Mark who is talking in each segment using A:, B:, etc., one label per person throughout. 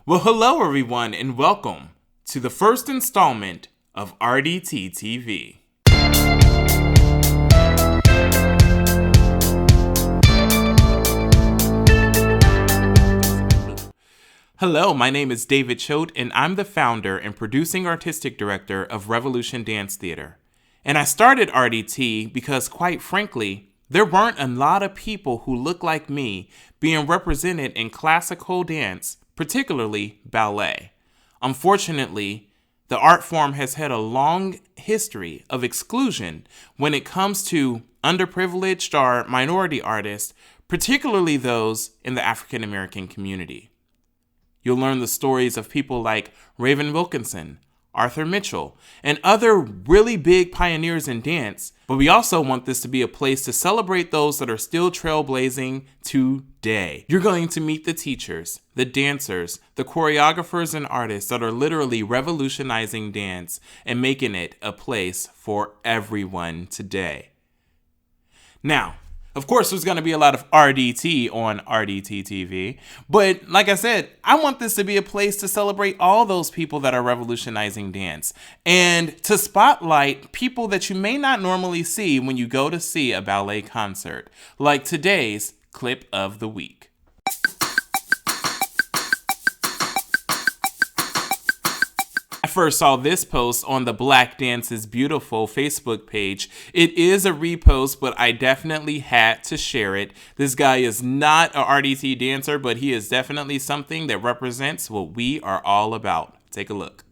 A: Well, hello everyone, and welcome to the first installment of Rdt Tv. Hello, my name is David Choate, and I'm the founder and producing artistic director of Revolution Dance Theater. And I started RDT because, quite frankly, there weren't a lot of people who look like me being represented in classical dance, particularly ballet. Unfortunately, the art form has had a long history of exclusion when it comes to underprivileged or minority artists, particularly those in the African American community. You'll learn the stories of people like Raven Wilkinson, Arthur Mitchell, and other really big pioneers in dance, but we also want this to be a place to celebrate those that are still trailblazing today. You're going to meet the teachers, the dancers, the choreographers, and artists that are literally revolutionizing dance and making it a place for everyone today. Now, of course, there's going to be a lot of RDT on Rdt TV, but like I said, I want this to be a place to celebrate all those people that are revolutionizing dance and to spotlight people that you may not normally see when you go to see a ballet concert, like today's clip of the week. I first saw this post on the Black Dance is Beautiful Facebook page. It is a repost, but I definitely had to share it. This guy is not a RDT dancer, but he is definitely something that represents what we are all about. Take a look.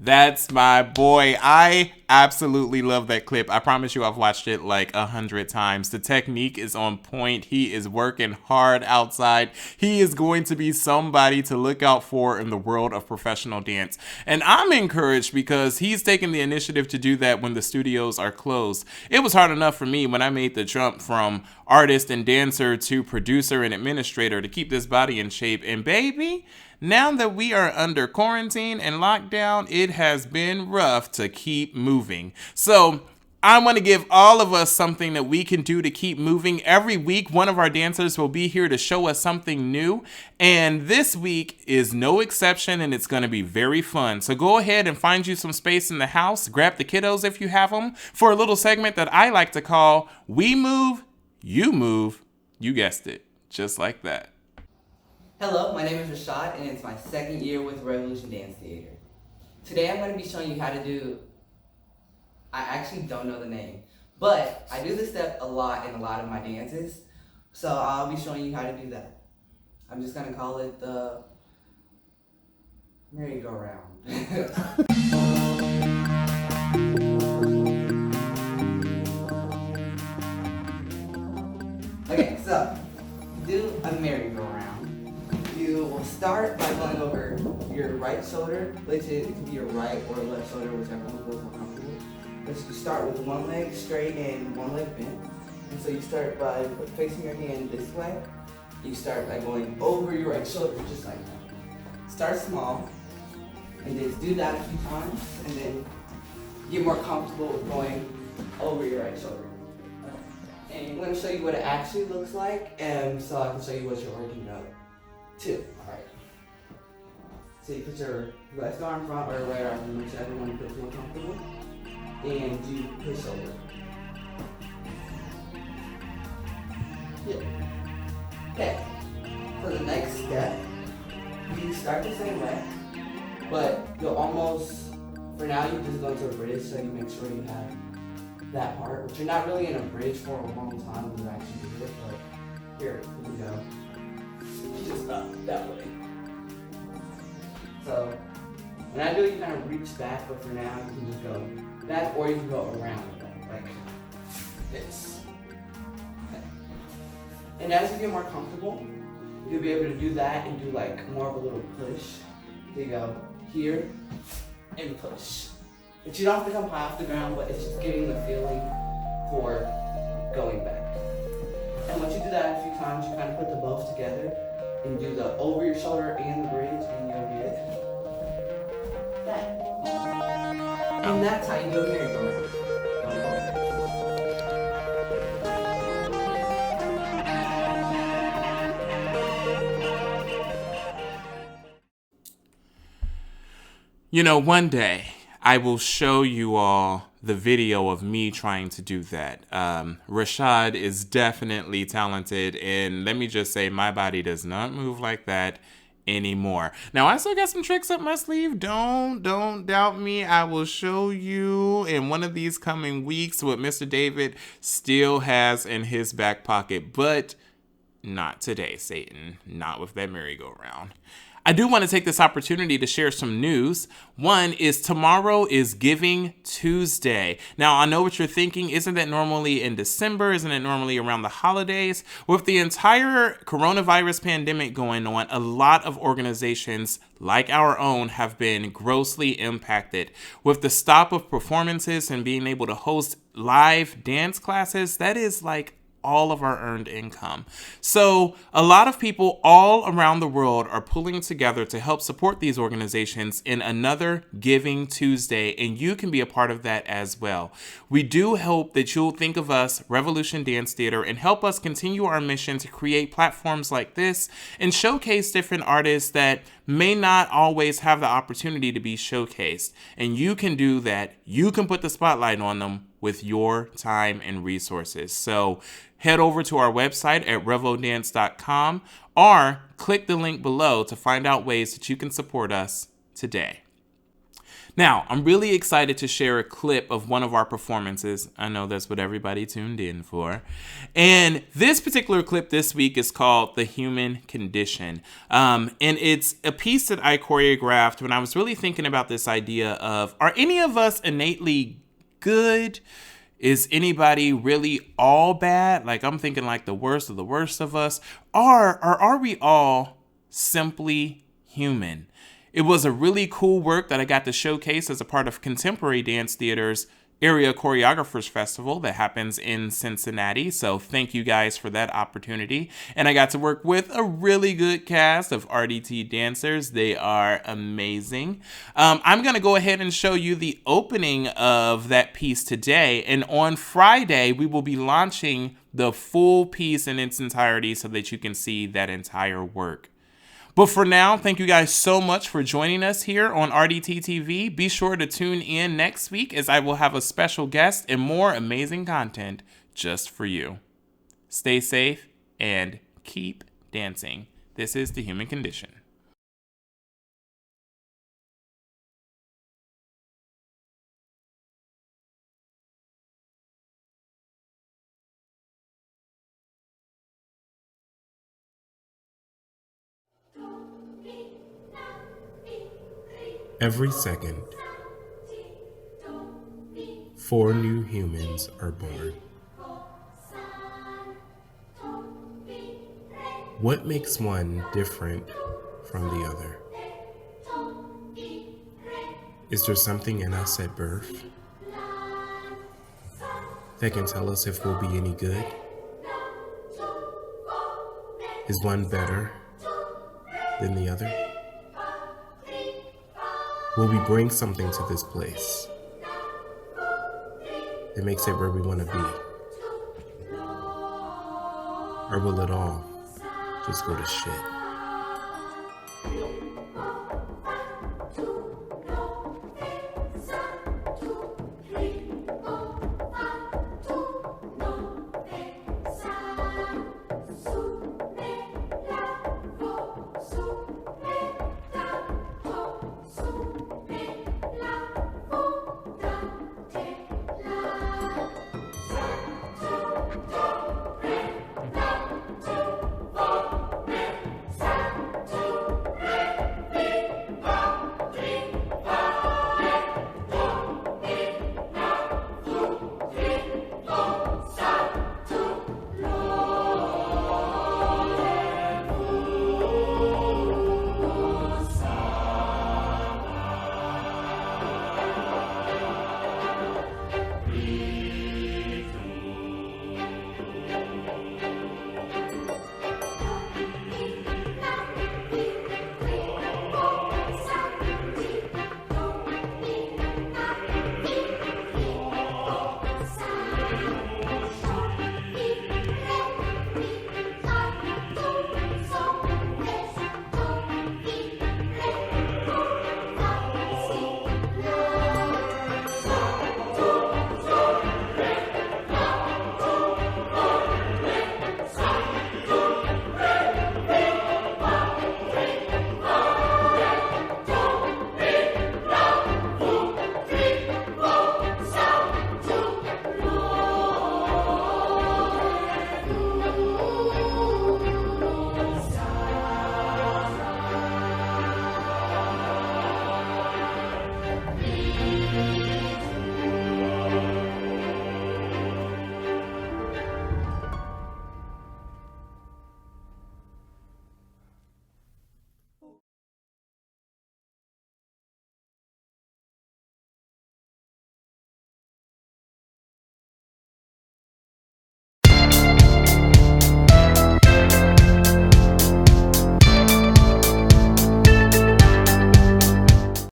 A: That's my boy. I absolutely love that clip. I promise you I've watched it like 100 times. The technique is on point. He is working hard outside. He is going to be somebody to look out for in the world of professional dance. And I'm encouraged because he's taking the initiative to do that when the studios are closed. It was hard enough for me when I made the jump from artist and dancer to producer and administrator to keep this body in shape. And baby, now that we are under quarantine and lockdown, it has been rough to keep moving. So I want to give all of us something that we can do to keep moving. Every week, one of our dancers will be here to show us something new. And this week is no exception, and it's going to be very fun. So go ahead and find you some space in the house. Grab the kiddos if you have them for a little segment that I like to call We Move, You guessed it, just like that.
B: Hello, my name is Rashad, and it's my second year with Revolution Dance Theater. Today I'm going to be showing you how to do, I actually don't know the name, but I do this step a lot in a lot of my dances, so I'll be showing you how to do that. I'm just going to call it the merry-go-round. Okay, so do a merry-go-round. You will start by going over your right shoulder, which it can be your right or left shoulder, whichever one feels more comfortable. But you start with one leg straight and one leg bent. And so you start by facing your hand this way. You start by going over your right shoulder, just like that. Start small, and just do that a few times, and then get more comfortable with going over your right shoulder. And I'm going to show you what it actually looks like, and so I can show you what you're working up to. Alright. So you put your left arm front or right arm, whichever one feels more comfortable, and you push over. Yeah. Okay. For the next step, you start the same way, but you'll almost, for now you just go into a bridge, so you make sure you have that part, which you're not really in a bridge for a long time when you actually do it, but here we go. Just up that way. So when I do it, you kind of reach back, but for now you can just go back, or you can go around the back, like this. Okay. And as you get more comfortable, you'll be able to do that and do like more of a little push. So you go here and push. But you don't have to come high off the ground, but it's just getting the feeling for going back. And once you do that a few times, you kind of put the both together and do the over your shoulder and the bridge, and you'll get that. And that's how you do a merry-go-round.
A: You know, one day I will show you all the video of me trying to do that. Rashad is definitely talented, and let me just say, my body does not move like that anymore. Now, I still got some tricks up my sleeve. Don't doubt me. I will show you in one of these coming weeks what Mr. David still has in his back pocket, but not today, Satan. Not with that merry-go-round. I do want to take this opportunity to share some news. One is tomorrow is Giving Tuesday. Now, I know what you're thinking. Isn't that normally in December? Isn't it normally around the holidays? With the entire coronavirus pandemic going on, a lot of organizations like our own have been grossly impacted. With the stop of performances and being able to host live dance classes, that is like all of our earned income. So a lot of people all around the world are pulling together to help support these organizations in another Giving Tuesday, and you can be a part of that as well. We do hope that you'll think of us, Revolution Dance Theater, and help us continue our mission to create platforms like this and showcase different artists that may not always have the opportunity to be showcased. And you can do that. You can put the spotlight on them with your time and resources. So head over to our website at revodance.com or click the link below to find out ways that you can support us today. Now, I'm really excited to share a clip of one of our performances. I know that's what everybody tuned in for. And this particular clip this week is called The Human Condition. And it's a piece that I choreographed when I was really thinking about this idea of, are any of us innately good? Is anybody really all bad? Like, I'm thinking like the worst of us. Or are we all simply human? It was a really cool work that I got to showcase as a part of Contemporary Dance Theater's Area Choreographers Festival that happens in Cincinnati. So thank you guys for that opportunity. And I got to work with a really good cast of RDT dancers. They are amazing. I'm going to go ahead and show you the opening of that piece today. And on Friday, we will be launching the full piece in its entirety so that you can see that entire work. But for now, thank you guys so much for joining us here on Rdt TV. Be sure to tune in next week as I will have a special guest and more amazing content just for you. Stay safe and keep dancing. This is The Human Condition. Every second, 4 new humans are born. What makes one different from the other? Is there something in us at birth that can tell us if we'll be any good? Is one better than the other? Will we bring something to this place that makes it where we want to be? Or will it all just go to shit?